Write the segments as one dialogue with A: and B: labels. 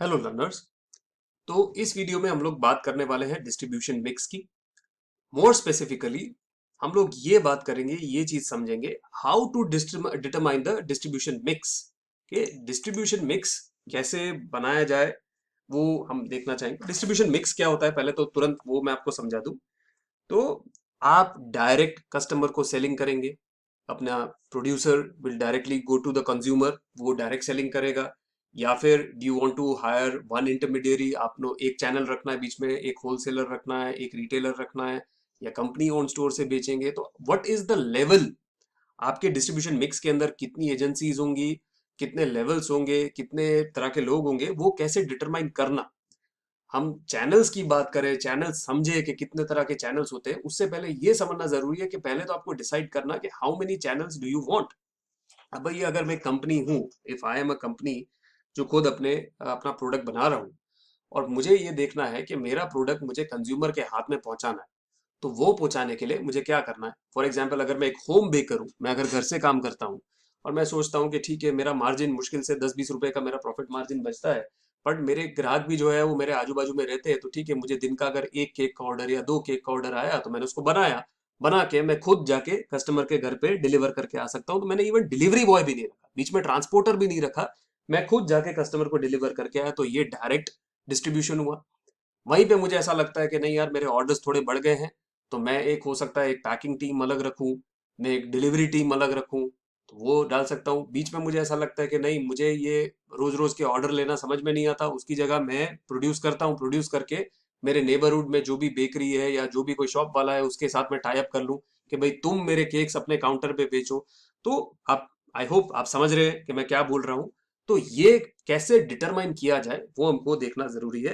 A: Hello learners. तो इस video में हम लोग बात करने वाले हैं डिस्ट्रीब्यूशन मिक्स की। मोर स्पेसिफिकली हम लोग ये बात करेंगे, ये चीज समझेंगे how to determine the distribution mix के डिस्ट्रीब्यूशन मिक्स कैसे बनाया जाए, वो हम देखना चाहेंगे। डिस्ट्रीब्यूशन मिक्स क्या होता है पहले तो तुरंत वो मैं आपको समझा दूं। तो आप डायरेक्ट कस्टमर को सेलिंग करेंगे, अपना producer will directly go to the consumer, वो डायरेक्ट सेलिंग करेगा। या फिर do you want to hire one intermediary, आपको एक चैनल रखना है बीच में, एक होलसेलर रखना है, एक रिटेलर रखना है, या कंपनी ओन स्टोर से बेचेंगे। तो व्हाट इज द लेवल आपके डिस्ट्रीब्यूशन मिक्स के अंदर, कितनी एजेंसीज होंगी, कितने लेवल्स होंगे, कितने तरह के लोग होंगे, वो कैसे डिटरमाइन करना। हम चैनल्स की बात करें, चैनल्स समझे कि कितने तरह के चैनल्स होते हैं, उससे पहले ये समझना जरूरी है कि पहले तो आपको डिसाइड करना कि how many channels do you want. अब भाई अगर मैं कंपनी हूँ, if I am a company जो खुद अपना प्रोडक्ट बना रहा हूँ, और मुझे ये देखना है कि मेरा प्रोडक्ट मुझे कंज्यूमर के हाथ में पहुंचाना है, तो वो पहुंचाने के लिए मुझे क्या करना है। फॉर एग्जाम्पल अगर मैं एक होम बेकर हूँ, मैं अगर घर से काम करता हूँ, और मैं सोचता हूँ कि ठीक है मेरा मार्जिन मुश्किल से 10-20 रुपए का मेरा प्रॉफिट मार्जिन बचता है, बट मेरे ग्राहक भी जो है वो मेरे आजू बाजू में रहते हैं, तो ठीक है मुझे दिन का अगर एक केक का ऑर्डर या दो केक का ऑर्डर आया तो मैंने उसको बनाया, बना के मैं खुद जाके कस्टमर के घर पे डिलीवर करके आ सकता हूँ। तो मैंने इवन डिलीवरी बॉय भी नहीं रखा, बीच में ट्रांसपोर्टर भी नहीं रखा, मैं खुद जाके कस्टमर को डिलीवर करके आया, तो ये डायरेक्ट डिस्ट्रीब्यूशन हुआ। वहीं पे मुझे ऐसा लगता है कि नहीं यार मेरे ऑर्डर्स थोड़े बढ़ गए हैं, तो मैं एक हो सकता है एक पैकिंग टीम अलग रखूं, मैं एक डिलीवरी टीम अलग रखूं, तो वो डाल सकता हूँ। बीच में मुझे ऐसा लगता है कि नहीं मुझे ये रोज रोज के ऑर्डर लेना समझ में नहीं आता, उसकी जगह मैं प्रोड्यूस करता हूँ, प्रोड्यूस करके मेरे नेबरहुड में जो भी बेकरी है या जो भी कोई शॉप वाला है उसके साथ में टाई अप कर लूं कि भाई तुम मेरे केक्स अपने काउंटर पे बेचो। तो आप, आई होप आप समझ रहे हैं कि मैं क्या बोल रहा हूँ। तो ये कैसे डिटरमाइन किया जाए वो हमको देखना जरूरी है।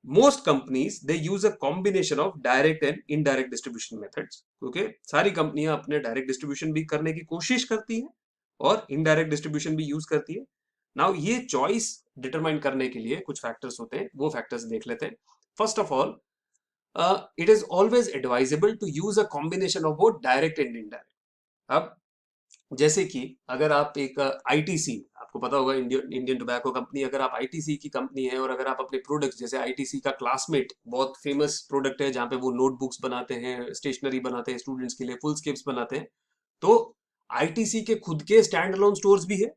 A: most companies they use a combination of direct and indirect distribution methods, क्योंकि सारी कंपनियां अपने डायरेक्ट डिस्ट्रीब्यूशन भी करने की कोशिश करती हैं और इनडायरेक्ट डिस्ट्रीब्यूशन भी यूज करती है। नाउ ये चॉइस डिटरमाइन करने के लिए कुछ फैक्टर्स होते हैं, वो फैक्टर्स देख लेते हैं। First of all, it is always advisable to use a combination of both direct and indirect. अब जैसे कि अगर आप एक आईटीसी, आपको पता होगा इंडियन इंडियन टोबैको कंपनी, अगर आप आईटीसी की कंपनी है और अगर आप अपने प्रोडक्ट्स, जैसे आईटीसी का क्लासमेट बहुत फेमस प्रोडक्ट है जहाँ पे वो नोटबुक्स बनाते हैं, स्टेशनरी बनाते हैं स्टूडेंट्स के लिए, फुल स्केप्स बनाते हैं, तो आईटीसी के खुद के स्टैंड अलोन स्टोर्स भी है,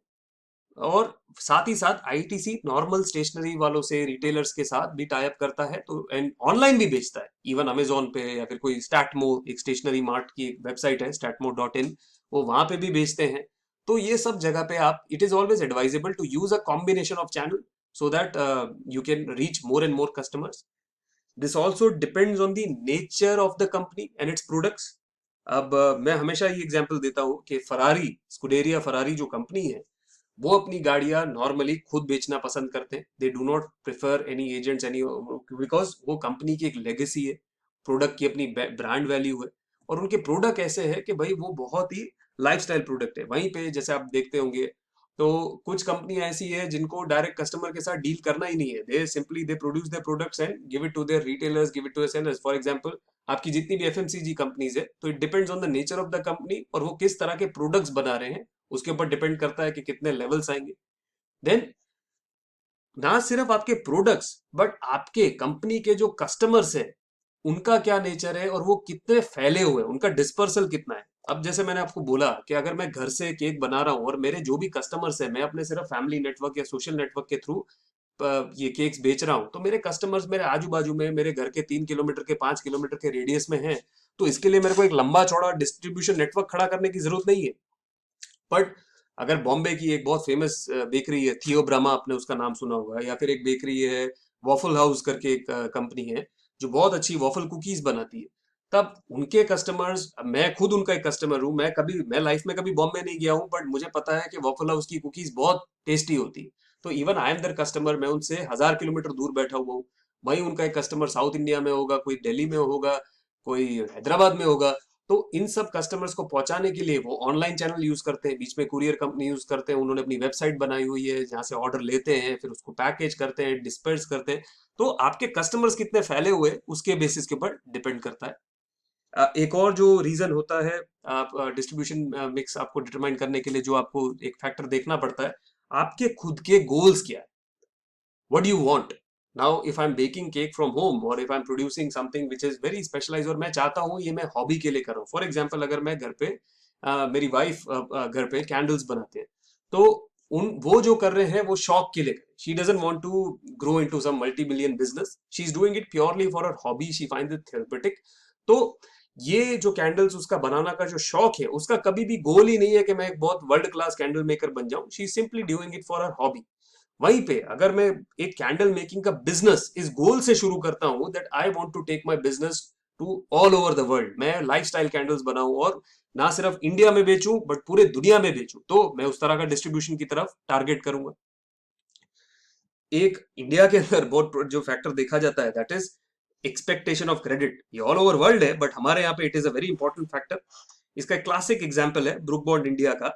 A: और साथ ही साथ आईटीसी नॉर्मल स्टेशनरी वालों से, रिटेलर्स के साथ भी टाई अप करता है, तो एंड ऑनलाइन भी बेचता है, इवन अमेजोन पे या फिर कोई स्टैटमो, एक स्टेशनरी मार्ट की एक वेबसाइट है स्टैटमो.इन, वो वहां पे भी बेचते हैं। तो ये सब जगह पे आप, it is always advisable to use a combination of channel so that you can reach more and more customers. This also depends on the nature of the company and its products. अब मैं हमेशा ये example देता हूँ कि Ferrari, Scuderia Ferrari जो company है, वो अपनी गाड़ियां नॉर्मली खुद बेचना पसंद करते हैं। दे do not prefer any agents, any, because वो कंपनी की एक लेगेसी है, प्रोडक्ट की अपनी ब्रांड वैल्यू है, और उनके प्रोडक्ट ऐसे है कि भाई वो बहुत ही लाइफस्टाइल प्रोडक्ट है। वहीं पे जैसे आप देखते होंगे, तो कुछ कंपनियां ऐसी है जिनको डायरेक्ट कस्टमर के साथ डील करना ही नहीं है, they simply they produce their products and give it to their retailers, give it to their sellers. For example आपकी जितनी भी एफएमसीजी कंपनीज है, तो it depends on the nature of the company और वो किस तरह के प्रोडक्ट्स बना रहे हैं, उसके ऊपर डिपेंड करता है कि कितने लेवल्स आएंगे। देन ना सिर्फ आपके प्रोडक्ट्स, बट आपके कंपनी के जो कस्टमर्स है, उनका क्या नेचर है और वो कितने फैले हुए हैं, उनका डिस्पर्सल कितना है। अब जैसे मैंने आपको बोला कि अगर मैं घर से केक बना रहा हूं और मेरे जो भी कस्टमर्स है, मैं अपने सिर्फ फैमिली नेटवर्क या सोशल नेटवर्क के थ्रू ये केक्स बेच रहा हूं, तो मेरे कस्टमर्स मेरे आजू बाजू में, मेरे घर के 3 किलोमीटर के, 5 किलोमीटर के रेडियस में है। तो इसके लिए मेरे को एक लंबा चौड़ा डिस्ट्रीब्यूशन नेटवर्क खड़ा करने की जरूरत नहीं है। बट अगर बॉम्बे की एक बहुत फेमस बेकरी है, थियो ब्रह्मा, आपने उसका नाम सुना होगा, या फिर एक बेकरी है वॉफल हाउस करके एक कंपनी है जो बहुत अच्छी वॉफल कुकीज बनाती है, तब उनके कस्टमर्स, मैं खुद उनका एक कस्टमर हूँ, मैं लाइफ में कभी बॉम्बे नहीं गया हूँ, बट मुझे पता है कि वॉफल हाउस की कुकीज बहुत टेस्टी होती है। तो even I am their customer, मैं उनसे 1000 किलोमीटर दूर बैठा हुआ हूँ। वहीं उनका एक कस्टमर साउथ इंडिया में होगा, कोई दिल्ली में होगा, कोई हैदराबाद में होगा। तो इन सब कस्टमर्स को पहुंचाने के लिए वो ऑनलाइन चैनल यूज करते हैं, बीच में कुरियर कंपनी यूज करते हैं, उन्होंने अपनी वेबसाइट बनाई हुई है जहां से ऑर्डर लेते हैं, फिर उसको पैकेज करते हैं, डिस्पर्स करते हैं। तो आपके कस्टमर्स कितने फैले हुए उसके बेसिस के ऊपर डिपेंड करता है। एक और जो रीजन होता है, आप डिस्ट्रीब्यूशन मिक्स आपको डिटरमाइन करने के लिए जो आपको एक फैक्टर देखना पड़ता है, आपके खुद के गोल्स क्या है। what do you want? Now if I'm baking cake from home or if I'm producing something which is very specialized और मैं चाहता हूँ ये मैं हॉबी के लिए कर रहा हूँ, फॉर एग्जाम्पल अगर मैं घर पे मेरी वाइफ घर पे कैंडल्स बनाते हैं, तो उन वो जो कर रहे हैं वो शौक के लिए, she doesn't want to grow into some multi billion business, she is doing it purely for her hobby, she find it therapeutic. तो ये जो कैंडल्स उसका बनाना का जो शौक है, उसका कभी भी गोल ही नहीं है कि मैं एक बहुत वर्ल्ड क्लास कैंडल मेकर बन जाऊं, she is simply doing it for her hobby. वहीं पे अगर मैं एक कैंडल मेकिंग का बिजनेस इस गोल से शुरू करता हूं that I want to take my business to all over the world, मैं लाइफस्टाइल कैंडल्स बनाऊं और ना सिर्फ इंडिया में बेचूं बट पूरे दुनिया में बेचूं, तो मैं उस तरह का डिस्ट्रीब्यूशन की तरफ टारगेट करूंगा। एक इंडिया के अंदर बहुत जो फैक्टर देखा जाता है that is expectation of credit. ये ऑल ओवर वर्ल्ड है बट हमारे यहाँ पे it is a very important factor. इसका क्लासिक एग्जाम्पल है ब्रुक बॉन्ड इंडिया का।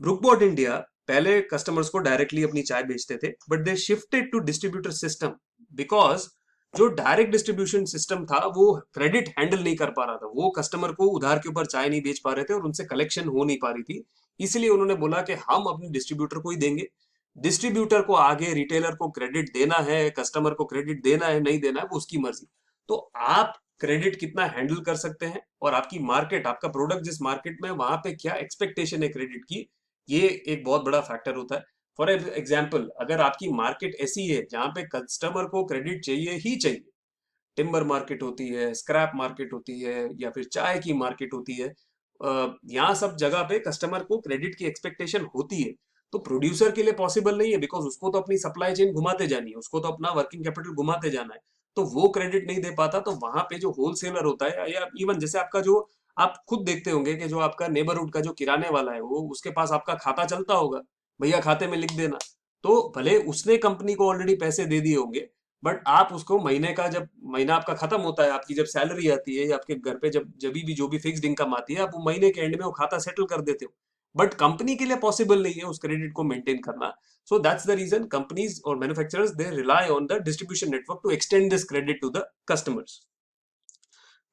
A: ब्रुक बॉन्ड इंडिया पहले कस्टमर्स को डायरेक्टली अपनी चाय बेचते थे but they shifted to distributor system, because जो डायरेक्ट डिस्ट्रीब्यूशन सिस्टम था वो क्रेडिट हैंडल नहीं कर पा रहा था, वो कस्टमर को उधार के ऊपर चाय नहीं बेच पा रहे थे और उनसे कलेक्शन हो नहीं पा रही थी। इसलिए उन्होंने बोला कि हम अपने डिस्ट्रीब्यूटर को ही देंगे, डिस्ट्रीब्यूटर को आगे रिटेलर को क्रेडिट देना है, कस्टमर को क्रेडिट देना है नहीं देना है वो उसकी मर्जी। तो आप क्रेडिट कितना हैंडल कर सकते हैं और आपकी मार्केट, आपका प्रोडक्ट जिस मार्केट में वहां पे क्या एक्सपेक्टेशन है क्रेडिट की, ये एक बहुत बड़ा फैक्टर होता है। फॉर एग्जाम्पल अगर आपकी मार्केट ऐसी है जहां पे कस्टमर को क्रेडिट चाहिए ही चाहिए, टिम्बर मार्केट होती है, स्क्रैप मार्केट होती है या फिर चाय की मार्केट होती है, यहाँ सब जगह पे कस्टमर को क्रेडिट की एक्सपेक्टेशन होती है, तो प्रोड्यूसर के लिए पॉसिबल नहीं है, बिकॉज उसको तो अपनी सप्लाई चेन घुमाते जानी है, उसको तो अपना वर्किंग कैपिटल घुमाते जाना है। तो वो क्रेडिट नहीं दे पाता, तो वहां पे जो होलसेलर होता है या इवन जैसे आपका जो, आप खुद देखते होंगे कि जो आपका नेबरहुड का जो किराने वाला है वो उसके पास आपका खाता चलता होगा, भैया खाते में लिख देना। तो भले उसने कंपनी को ऑलरेडी पैसे दे दिए होंगे बट आप उसको महीने का, जब महीना आपका खत्म होता है, आपकी जब सैलरी आती है या आपके घर पे जब भी जो भी फिक्स्ड इनकम आती है, आप वो महीने के एंड में वो खाता सेटल कर देते हो। बट कंपनी के लिए पॉसिबल नहीं है उस क्रेडिट को मेंटेन करना। So that's the reason companies और manufacturers they rely on the distribution network to extend this credit to the customers.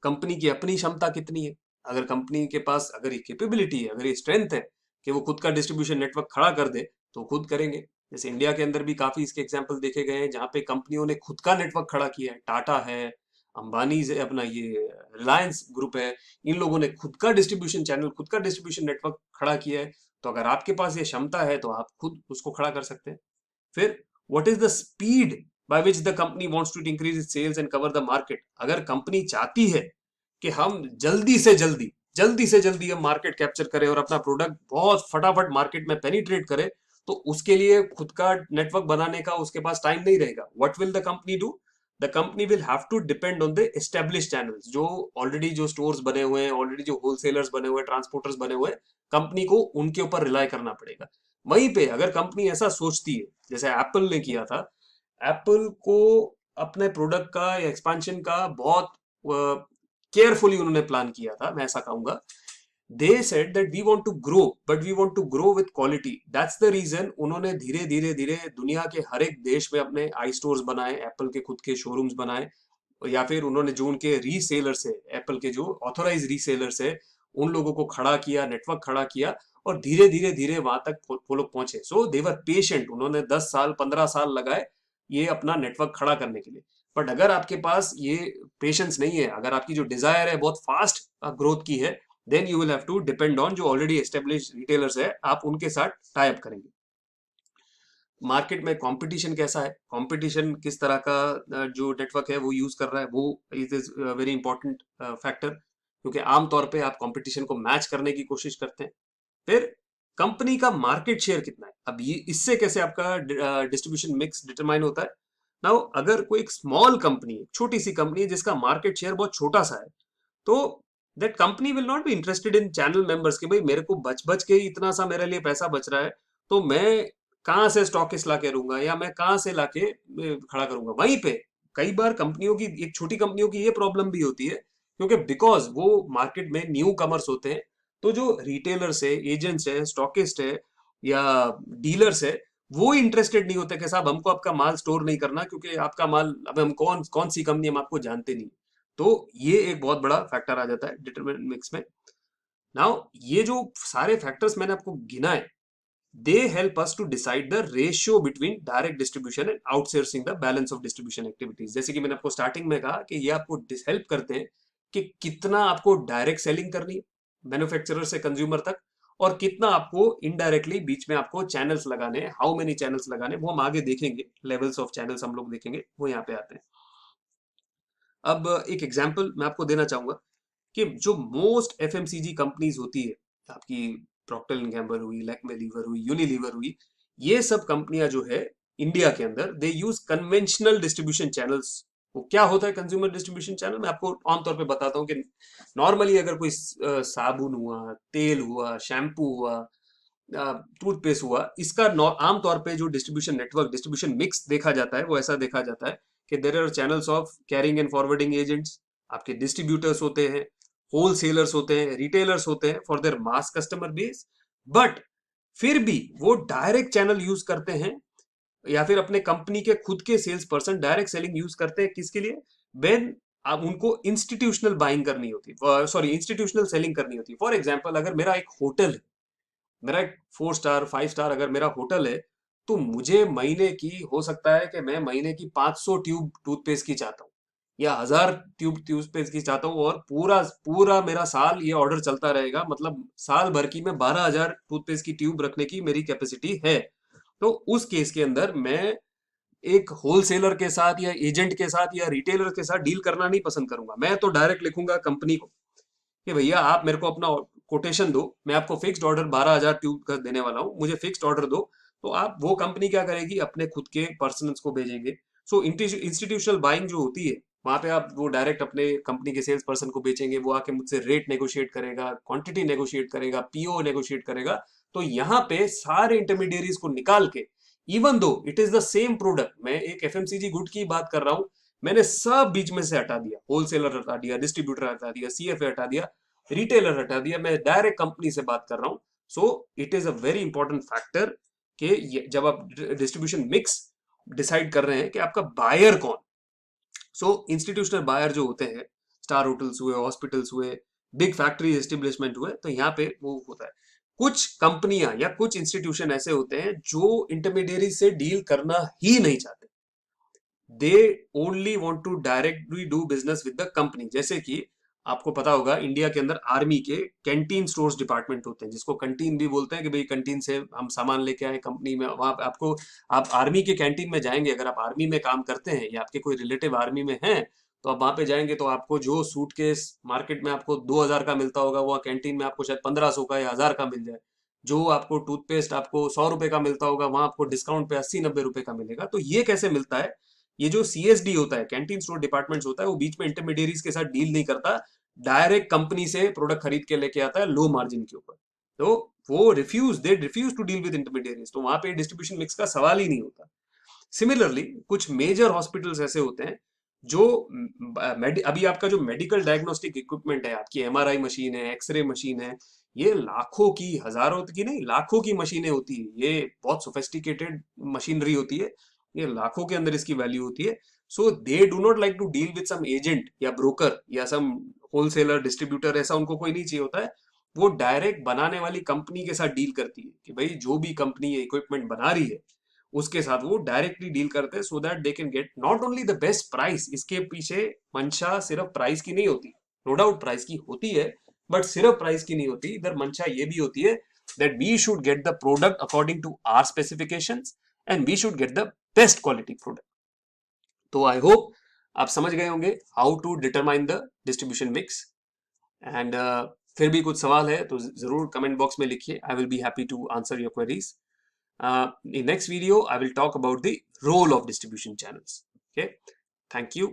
A: Company की अपनी क्षमता कितनी है, अगर कंपनी के पास अगर ये कैपेबिलिटी है, अगर ये स्ट्रेंथ है कि वो खुद का डिस्ट्रीब्यूशन नेटवर्क खड़ा कर दे, तो खुद करेंगे। जैसे इंडिया के अंदर भी काफी इसके एग्जाम्पल देखे गए हैं जहां पे कंपनियों ने खुद का नेटवर्क खड़ा किया है, टाटा है, अंबानी है, अपना ये रिलायंस ग्रुप है, इन लोगों ने खुद का डिस्ट्रीब्यूशन चैनल, खुद का डिस्ट्रीब्यूशन नेटवर्क खड़ा किया है। तो अगर आपके पास ये क्षमता है तो आप खुद उसको खड़ा कर सकते हैं। फिर what is the speed by which the company wants to increase its sales and cover the market. अगर कंपनी चाहती है कि हम जल्दी से जल्दी हम मार्केट कैप्चर करें और अपना प्रोडक्ट बहुत फटाफट मार्केट में पेनिट्रेट करें, तो उसके लिए खुद का नेटवर्क बनाने का उसके पास टाइम नहीं रहेगा। What will the company do? The company will have to depend on the establish channels, जो ऑलरेडी जो स्टोर्स बने हुए हैं, ऑलरेडी जो होलसेलर्स बने हुए हैं, ट्रांसपोर्टर्स बने हुए हैं, कंपनी को उनके ऊपर रिलाई करना पड़ेगा। वहीं पे अगर कंपनी ऐसा सोचती है जैसे एप्पल ने किया था, एप्पल को अपने प्रोडक्ट का या एक्सपेंशन का बहुत केयरफुली उन्होंने प्लान किया था, मैं ऐसा कहूंगा। They said that we want to grow but we want to grow with quality. That's the reason उन्होंने धीरे धीरे धीरे दुनिया के हर एक देश में अपने आई स्टोर्स बनाए, एप्पल के खुद के शोरूम्स बनाए, या फिर उन्होंने जो उनके रीसेलर्स है, एप्पल के जो ऑथोराइज रीसेलर्स है, उन लोगों को खड़ा किया, नेटवर्क खड़ा किया और धीरे धीरे धीरे वहां तक वो लोग पहुंचे। सो देवर पेशेंट, उन्होंने 10 साल 15 साल लगाए ये अपना नेटवर्क खड़ा करने के लिए। बट अगर आपके पास ये पेशेंस नहीं है, अगर आपकी जो डिजायर है बहुत फास्ट ग्रोथ की है, then you will have to depend on जो ऑलरेडी एस्टेब्लिश रिटेलर्स है, आप उनके साथ टाई अप करेंगे। मार्केट में कंपटीशन कैसा है, कंपटीशन किस तरह का जो नेटवर्क है वो यूज कर रहा है, वो it is very important factor, क्योंकि आमतौर पे आप कंपटीशन को मैच करने की कोशिश करते हैं। फिर कंपनी का मार्केट शेयर कितना है, अब ये इससे कैसे आपका डिस्ट्रीब्यूशन मिक्स डिटरमाइन होता है। नाउ अगर कोई एक स्मॉल कंपनी है, छोटी सी कंपनी है जिसका मार्केट शेयर बहुत छोटा सा है, तो that company will not be interested in channel members कि भाई मेरे को बच बच के इतना सा मेरे लिए पैसा बच रहा है, तो मैं कहाँ से स्टॉकिस्ट ला के दूंगा या मैं कहाँ से लाके खड़ा करूंगा। वहीं पे कई बार कंपनियों की, एक छोटी कंपनियों की ये प्रॉब्लम भी होती है, क्योंकि बिकॉज वो मार्केट में न्यू कमर्स होते हैं, तो जो रिटेलर्स है, एजेंट्स है, स्टॉकिस्ट है या डीलर्स है, वो इंटरेस्टेड नहीं होते कि साहब हमको आपका माल स्टोर नहीं करना, क्योंकि आपका माल, अब हम कौन कौन सी कंपनी, हम आपको जानते नहीं। तो ये एक बहुत बड़ा फैक्टर आ जाता है डिटरमिनेंट मिक्स में। नाउ ये जो सारे फैक्टर्स मैंने आपको गिनाए, they help us to decide the ratio between direct distribution and outsourcing the balance of distribution activities. जैसे कि मैंने आपको स्टार्टिंग में कहा कि ये आपको हेल्प करते हैं कि कितना आपको डायरेक्ट सेलिंग करनी है मैन्युफैक्चरर से कंज्यूमर तक, और कितना आपको इनडायरेक्टली बीच में आपको चैनल्स लगाने हैं, हाउ मेनी चैनल्स लगाने, वो हम आगे देखेंगे, लेवल्स ऑफ चैनल्स हम लोग देखेंगे, वो यहाँ पे आते हैं। अब एक एग्जांपल मैं आपको देना चाहूंगा कि जो मोस्ट एफएमसीजी कंपनीज होती है, आपकी प्रॉक्टर एंड गैम्बल हुई, लैक्मे लीवर हुई, यूनिलीवर हुई, ये सब कंपनियां जो है इंडिया के अंदर दे यूज कन्वेंशनल डिस्ट्रीब्यूशन चैनल्स। वो क्या होता है कंज्यूमर डिस्ट्रीब्यूशन चैनल, मैं आपको आमतौर पे बताता हूँ कि नॉर्मली अगर कोई साबुन हुआ, तेल हुआ, शैम्पू हुआ, टूथपेस्ट हुआ, इसका आमतौर पे जो डिस्ट्रीब्यूशन नेटवर्क, डिस्ट्रीब्यूशन मिक्स देखा जाता है, वो ऐसा देखा जाता है कि there are channels of carrying and forwarding agents, आपके डिस्ट्रीब्यूटर्स होते हैं, होलसेलर्स होते हैं, रिटेलर्स होते हैं for their mass customer base. But फिर भी वो डायरेक्ट चैनल यूज करते हैं, या फिर अपने कंपनी के खुद के sales person direct selling use करते हैं, किसके लिए? व्हेन अब उनको इंस्टीट्यूशनल बाइंग करनी होती है, सॉरी इंस्टीट्यूशनल सेलिंग करनी होती है। फॉर एग्जाम्पल, अगर मेरा एक होटल है, मेरा एक 4 स्टार 5 स्टार अगर मेरा होटल है, तो मुझे महीने की, हो सकता है कि मैं महीने की 500 ट्यूब टूथपेस्ट की चाहता हूँ, या 1000 ट्यूब टूथपेस्ट की चाहता हूँ, और पूरा पूरा मेरा साल ये ऑर्डर चलता रहेगा, मतलब साल भर की मैं 12,000 टूथपेस्ट की ट्यूब रखने की मेरी कैपेसिटी है। तो उस केस के अंदर मैं एक होलसेलर के साथ या एजेंट के साथ या रिटेलर के साथ डील करना नहीं पसंद करूंगा। मैं तो डायरेक्ट लिखूंगा कंपनी को कि भैया आप मेरे को अपना कोटेशन दो, मैं आपको फिक्स्ड ऑर्डर 12,000 ट्यूब का देने वाला हूँ, मुझे फिक्स्ड ऑर्डर दो। तो आप, वो कंपनी क्या करेगी, अपने खुद के पर्सन को भेजेंगे। सो इंस्टीट्यूशनल बाइंग जो होती है, वहां पे आप वो डायरेक्ट अपने कंपनी के सेल्स पर्सन को बेचेंगे, वो आके मुझसे रेट नेगोशिएट करेगा, क्वांटिटी नेगोशिएट करेगा, पीओ नेगोशिएट करेगा। तो यहाँ पे सारे इंटरमीडियरीज को निकाल के, even though it is the same product, मैं एक एफएमसीजी गुड की बात कर रहा हूँ, मैंने सब बीच में से हटा दिया, होलसेलर हटा दिया, डिस्ट्रीब्यूटर हटा दिया, सीएफए हटा दिया, रिटेलर हटा दिया, मैं डायरेक्ट कंपनी से बात कर रहा हूं। So it is a very important factor कि जब आप डिस्ट्रीब्यूशन मिक्स डिसाइड कर रहे हैं कि आपका बायर कौन। सो इंस्टीट्यूशनल बायर जो होते हैं, स्टार होटल्स हुए, हॉस्पिटल्स हुए, बिग फैक्ट्री एस्टेब्लिशमेंट हुए, तो यहाँ पे वो होता है। कुछ कंपनियां या कुछ इंस्टीट्यूशन ऐसे होते हैं जो इंटरमीडियरी से डील करना ही नहीं चाहते, they only want to directly do business with the company. जैसे कि आपको पता होगा, इंडिया के अंदर आर्मी के कैंटीन स्टोर्स डिपार्टमेंट होते हैं, जिसको कैंटीन भी बोलते हैं, कि भाई कैंटीन से हम सामान लेके आए कंपनी में। वहां पे आपको, आप आर्मी के कैंटीन में जाएंगे, अगर आप आर्मी में काम करते हैं या आपके कोई रिलेटिव आर्मी में हैं, तो आप वहां पे जाएंगे तो आपको जो सूटकेस मार्केट में आपको 2,000 का मिलता होगा, वो कैंटीन में आपको शायद 1,500 का या 1,000 का मिल जाए। जो आपको टूथपेस्ट आपको 100 रुपए का मिलता होगा, वहां आपको डिस्काउंट पे 80-90 रुपए का मिलेगा। तो ये कैसे मिलता है? ये जो सीएसडी होता है, कैंटीन स्टोर डिपार्टमेंट्स होता है, वो बीच में इंटरमीडियरीज के साथ डील नहीं करता, डायरेक्ट कंपनी से प्रोडक्ट खरीद के लेके आता है लो मार्जिन के ऊपर। तो वो refuse to deal with intermediaries, तो वहां पे डिस्ट्रीब्यूशन मिक्स का सवाल ही नहीं होता। सिमिलरली कुछ मेजर हॉस्पिटल्स ऐसे होते हैं जो अभी आपका जो मेडिकल डायग्नोस्टिक इक्विपमेंट है, आपकी एमआरआई मशीन है, एक्सरे मशीन है, ये लाखों की, हजारों की नहीं, लाखों की मशीनें होती है, ये बहुत सोफेस्टिकेटेड मशीनरी होती है, ये लाखों के अंदर इसकी वैल्यू होती है। So they do not like to deal with some agent या ब्रोकर या सम होलसेलर डिस्ट्रीब्यूटर, ऐसा उनको कोई नहीं चाहिए होता है। वो डायरेक्ट बनाने वाली कंपनी के साथ डील करती है कि भाई जो भी कंपनी ये इक्विपमेंट बना रही है, उसके साथ वो डायरेक्टली डील करते हैं, so that they can get not only the best price. इसके पीछे मंशा सिर्फ प्राइस की नहीं होती, नो डाउट प्राइस की होती है, बट सिर्फ प्राइस की नहीं होती, इधर मंशा ये भी होती है that we should get the product according to our specifications, and we should get the best quality product. तो आई होप आप समझ गए होंगे how to determine the distribution mix. And फिर भी कुछ सवाल है तो जरूर कमेंट बॉक्स में लिखिए, I will be happy to answer your queries. In next video, I will talk about the role of distribution channels. Okay, thank you.